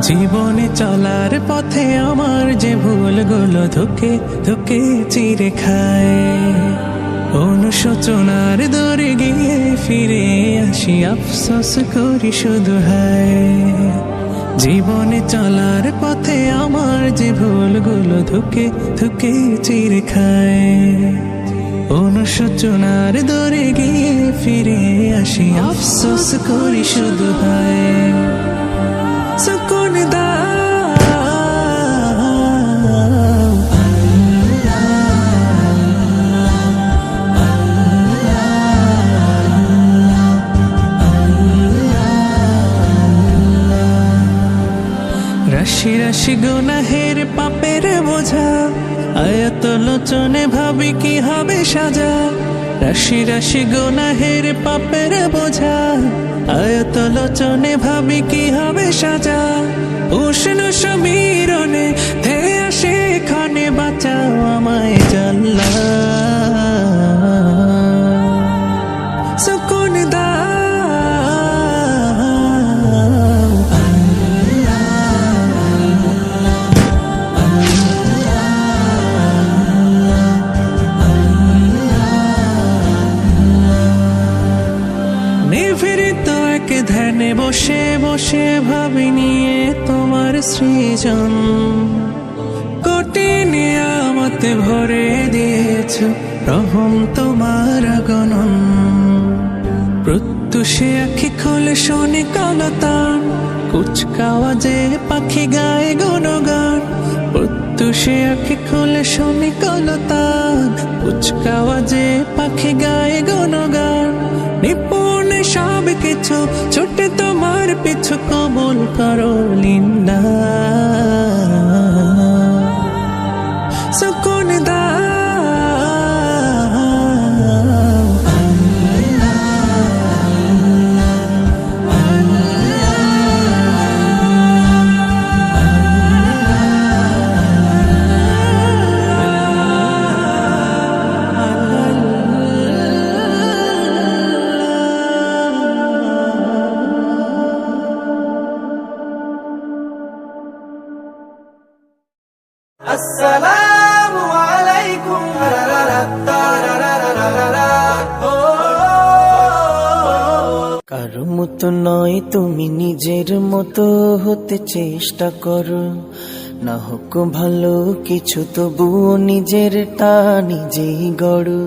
জীবনে চলার পথে আমার যে ভুলগুলো ধুকে ধুকে চিরে খায়, অনুশোচনার দূরে গিয়ে ফিরে আসি আফসোস করি শুধু হায়। জীবনে চলার পথে আমার যে ভুলগুলো ধুকে ধুকে চিরে খায়, অনুশোচনার দূরে গিয়ে ফিরে আসি আফসোস করি শুধু হায়। সুকুন রাশি রাশি গুনাহের পাপের বোঝা, আয়াত লোচনে ভাবি কি হবে সাজা। রাশি রাশি গুনাহের পাপের বোঝা, আয়াত লোচনে ভাবি কি হবে সাজা। উষ্ণ সমীরণে ধেয়ে আসে এখানে, বাঁচাও আমায় জাল্লা। সুকুন নিভৃত এক ধ্যানে বসে বসে ভাবি নিয়ে তোমার সৃজন, কোটি নিয়ামতে ভরে দিয়েছ রহম তোমার গণন। প্রত্যুষে আখি খোলে শোনে কলতান, কুচকাওয়াজে পাখি গায়ে গুণগান। প্রত্যুষে আখি খোলে শোনে কলতান, কুচকাওয়াজে পাখি গায়ে গুণগান। নিপুণ সব কিছু ছুটে তোমার পিছু, কবুল করো লিল্লাহ। সুকুন আসসালামু আলাইকুম। কারো মতো নয় তুমি নিজের মতো হতে চেষ্টা করো, না হোক ভালো কিছু তবুও নিজেরটা নিজেই গড়ো।